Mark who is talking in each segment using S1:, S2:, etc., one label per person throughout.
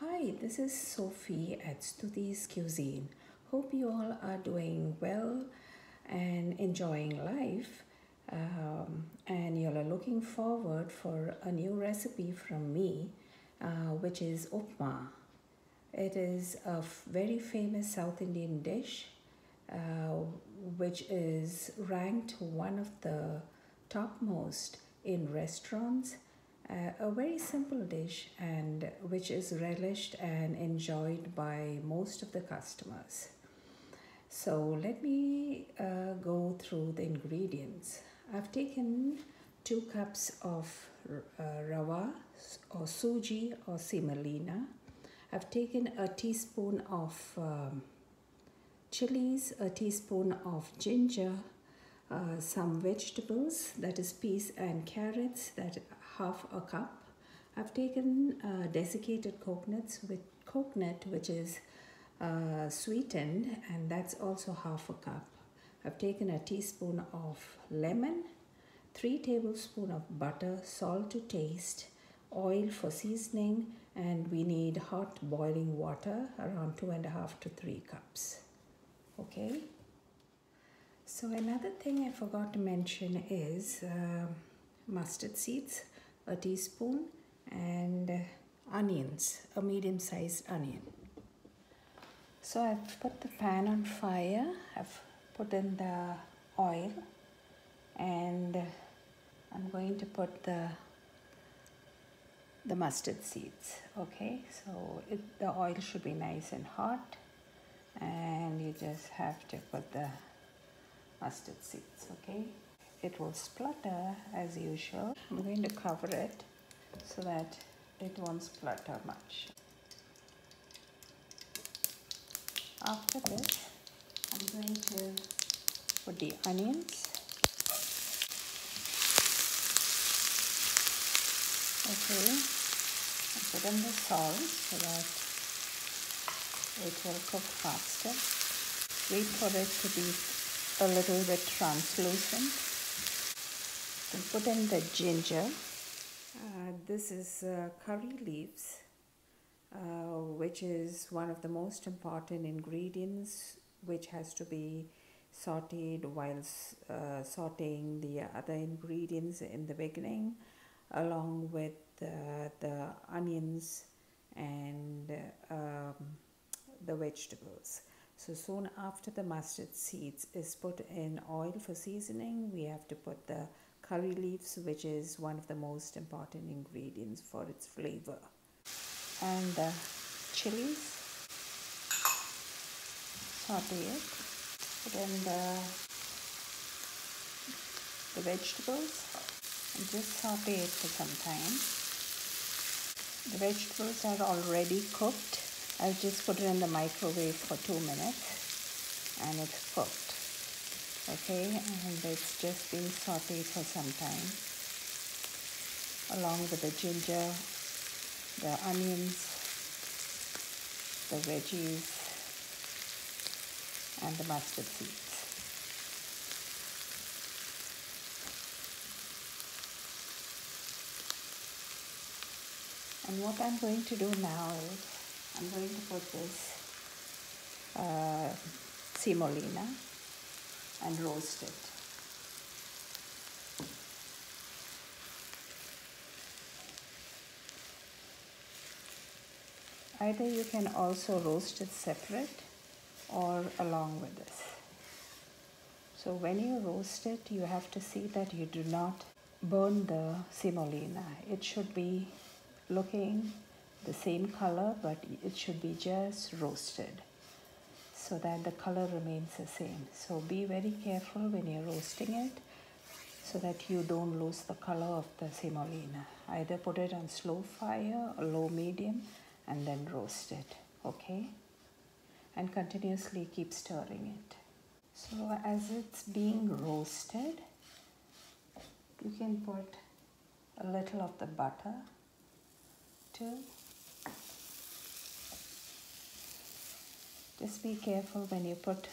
S1: Hi, this is Sophie at Stuti's Cuisine. Hope you all are doing well and enjoying life. And you all are looking forward for a new recipe from me, which is Upma. It is a very famous South Indian dish, uh, which is ranked one of the topmost in restaurants. A very simple dish and which is relished and enjoyed by most of the customers. So let me go through the ingredients. I've taken 2 cups of Rava or Suji or Semolina. I've taken a teaspoon of chillies, a teaspoon of ginger, some vegetables, that is peas and carrots, that half a cup. I've taken desiccated coconut which is sweetened, and that's also half a cup. I've taken a teaspoon of lemon, 3 tablespoons of butter, salt to taste, oil for seasoning, and we need hot boiling water around 2.5 to 3 cups. Okay. So another thing I forgot to mention is mustard seeds, a teaspoon, and onions, a medium-sized onion. So I've put the pan on fire, I've put in the oil, and I'm going to put the mustard seeds. Okay, so the oil should be nice and hot, and you just have to put the mustard seeds. Okay, it will splutter as usual. I'm going to cover it so that it won't splutter much. After this, I'm going to put the onions. Okay, and put in the salt so that it will cook faster. Wait for it to be a little bit translucent. Then put in the ginger. This is curry leaves, which is one of the most important ingredients, which has to be sautéed while sautéing the other ingredients in the beginning, along with the onions and the vegetables. So soon after the mustard seeds is put in oil for seasoning, we have to put the curry leaves, which is one of the most important ingredients for its flavor, and the chillies. Saute it. Put in the vegetables and just saute it for some time. The vegetables are already cooked. I'll just put it in the microwave for 2 minutes and it's cooked. Okay, and it's just being sauteed for some time along with the ginger, the onions, the veggies, and the mustard seeds. And what I'm going to do now is I'm going to put this semolina and roast it. Either you can also roast it separate or along with this. So when you roast it, you have to see that you do not burn the semolina. It should be looking the same color, but it should be just roasted so that the color remains the same. So be very careful when you're roasting it so that you don't lose the color of the semolina. Either put it on slow fire or low medium and then roast it. Okay, and continuously keep stirring it. So as it's being roasted, you can put a little of the butter too. Just be careful when you put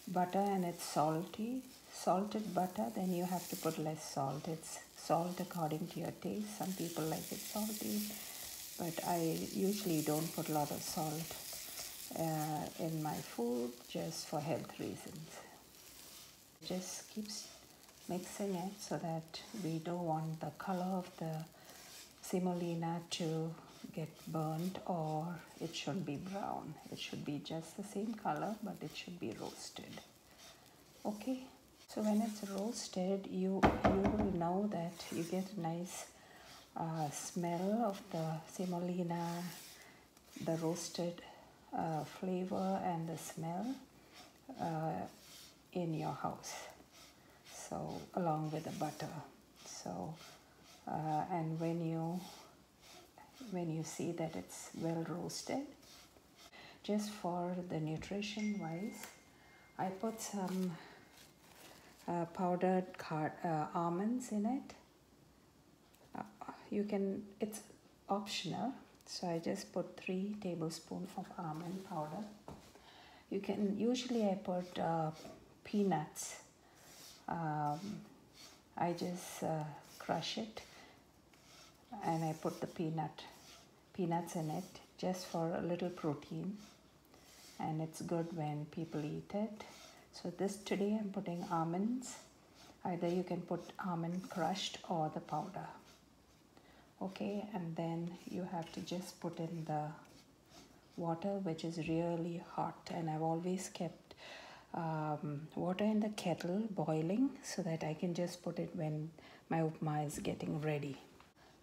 S1: butter and it's salted butter, then you have to put less salt. It's salt according to your taste. Some people like it salty, but I usually don't put a lot of salt in my food just for health reasons. Just keeps mixing it so that we don't want the color of the semolina to get burnt, or it shouldn't be brown. It should be just the same color, but it should be roasted. Okay, so when it's roasted, you will know that you get a nice smell of the semolina, the roasted flavor and the smell in your house. So along with the butter. So and when you see that it's well roasted, just for the nutrition wise, I put some powdered almonds in it. It's optional, so I just put 3 tablespoons of almond powder. Usually I put peanuts. I just crush it and I put the peanuts in it just for a little protein, and it's good when people eat it. So today I'm putting almonds. Either you can put almond crushed or the powder. Okay, and then you have to just put in the water, which is really hot, and I've always kept water in the kettle boiling so that I can just put it when my upma is getting ready.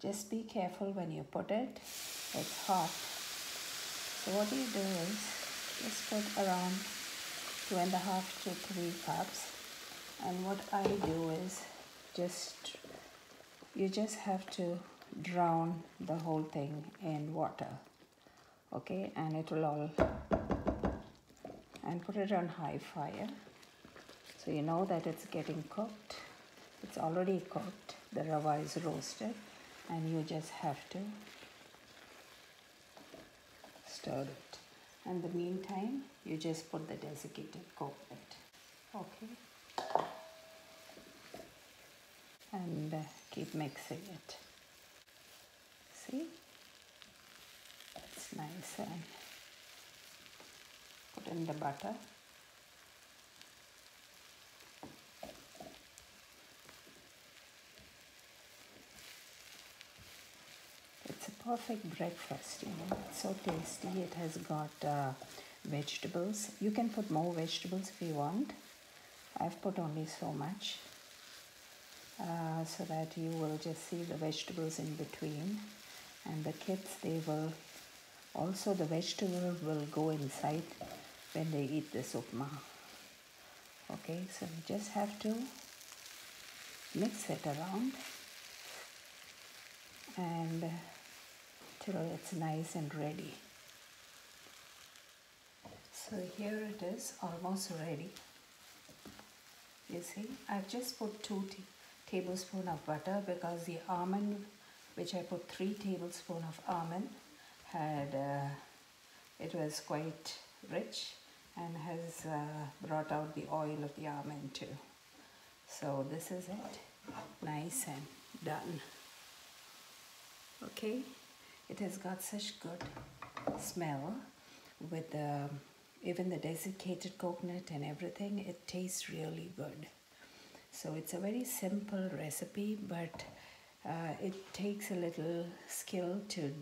S1: Just be careful when you put it. It's hot. So what you do is just put around 2.5 to 3 cups, and what I do is you just have to drown the whole thing in water. Okay, and it will all, and put it on high fire so you know that it's getting cooked. It's already cooked. The rava is roasted, and you just have to stir it. In the meantime, you just put the desiccated coconut. Okay, and keep mixing it. See, it's nice, and put in the butter. It's a perfect breakfast, you know. It's so tasty. It has got vegetables. You can put more vegetables if you want. I've put only so much so that you will just see the vegetables in between. And the kids, the vegetable will go inside when they eat this upma. Okay, so you just have to mix it around and till it's nice and ready. So here it is, almost ready. You see, I've just put 2 tablespoons of butter because the almond, which I put 3 tablespoons of almond, it was quite rich and has brought out the oil of the almond too. So this is it, nice and done. Okay, it has got such good smell with even the desiccated coconut and everything. It tastes really good. So it's a very simple recipe, but it takes a little skill to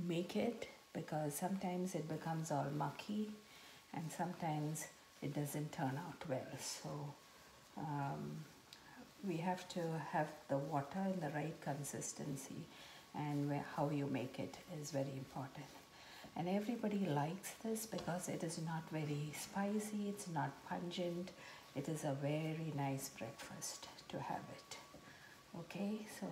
S1: make it, because sometimes it becomes all mucky and sometimes it doesn't turn out well. So we have to have the water in the right consistency, and how you make it is very important. And everybody likes this because it is not very spicy, it's not pungent. It is a very nice breakfast to have it. Okay, so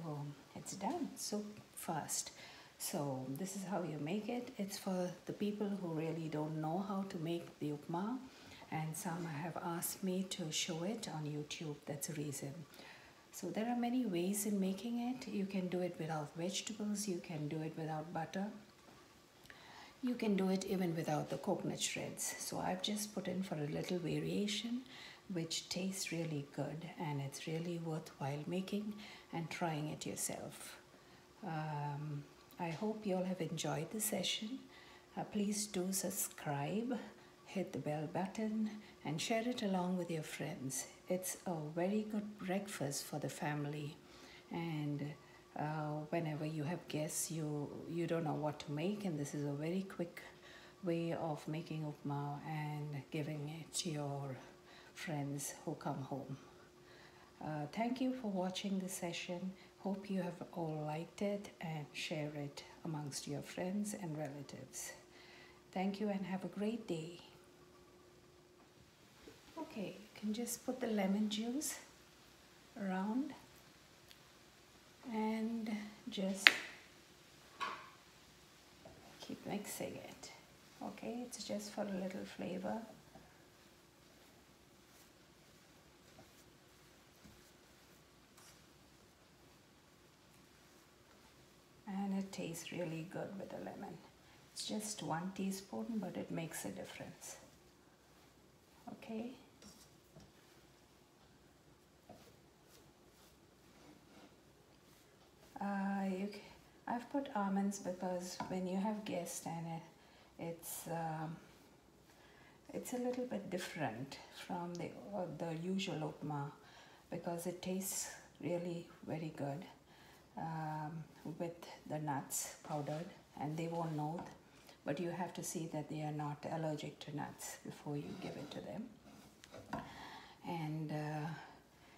S1: it's done so fast. So this is how you make it. It's for the people who really don't know how to make the upma, and some have asked me to show it on YouTube. That's the reason. So there are many ways in making it. You can do it without vegetables, you can do it without butter, you can do it even without the coconut shreds. So I've just put in for a little variation, which tastes really good, and it's really worthwhile making and trying it yourself. I hope you all have enjoyed the session. Please do subscribe, hit the bell button, and share it along with your friends. It's a very good breakfast for the family, and whenever you have guests, you don't know what to make, and this is a very quick way of making upma and giving it to your friends who come home. Thank you for watching this session. Hope you have all liked it and share it amongst your friends and relatives. Thank you and have a great day. Okay, you can just put the lemon juice around and just keep mixing it. Okay, it's just for a little flavor. And it tastes really good with the lemon. It's just 1 teaspoon, but it makes a difference. Okay. I've put almonds because when you have guests and it's a little bit different from the usual upma because it tastes really very good with the nuts powdered, and they won't know, but you have to see that they are not allergic to nuts before you give it to them. And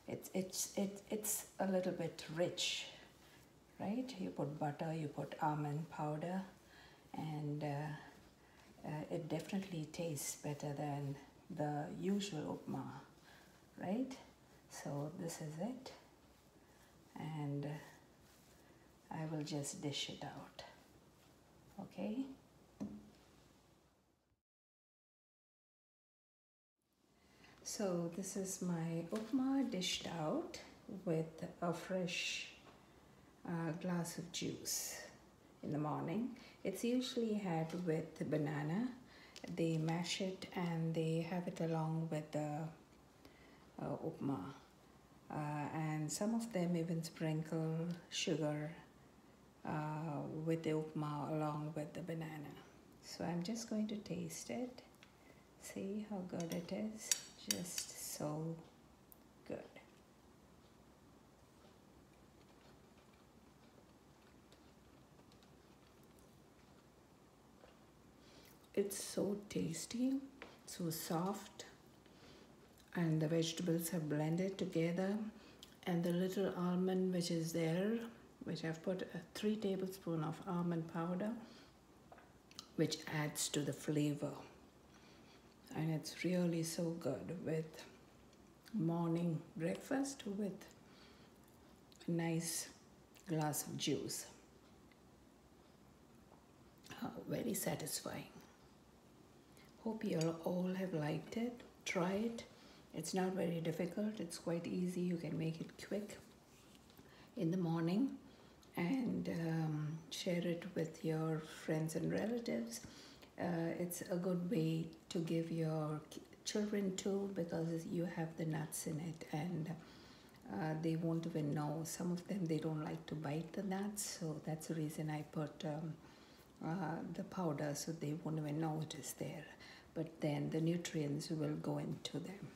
S1: it's a little bit rich, right? You put butter, you put almond powder, and it definitely tastes better than the usual upma, right? So this is it, and I will just dish it out. Okay. So this is my upma dished out with a fresh glass of juice in the morning. It's usually had with banana. They mash it and they have it along with the upma. And some of them even sprinkle sugar with the upma along with the banana. So I'm just going to taste it. See how good it is. Just so good. It's so tasty, so soft, and the vegetables have blended together, and the little almond which is there, which I've put 3 tablespoons of almond powder, which adds to the flavor. And it's really so good with morning breakfast with a nice glass of juice. Very satisfying. Hope you all have liked it. Try it. It's not very difficult. It's quite easy. You can make it quick in the morning and share it with your friends and relatives. It's a good way to give your children too, because you have the nuts in it, and they won't even know. Some of them, they don't like to bite the nuts, so that's the reason I put the powder, so they won't even know it is there. But then the nutrients will go into them.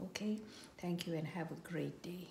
S1: Okay, thank you and have a great day.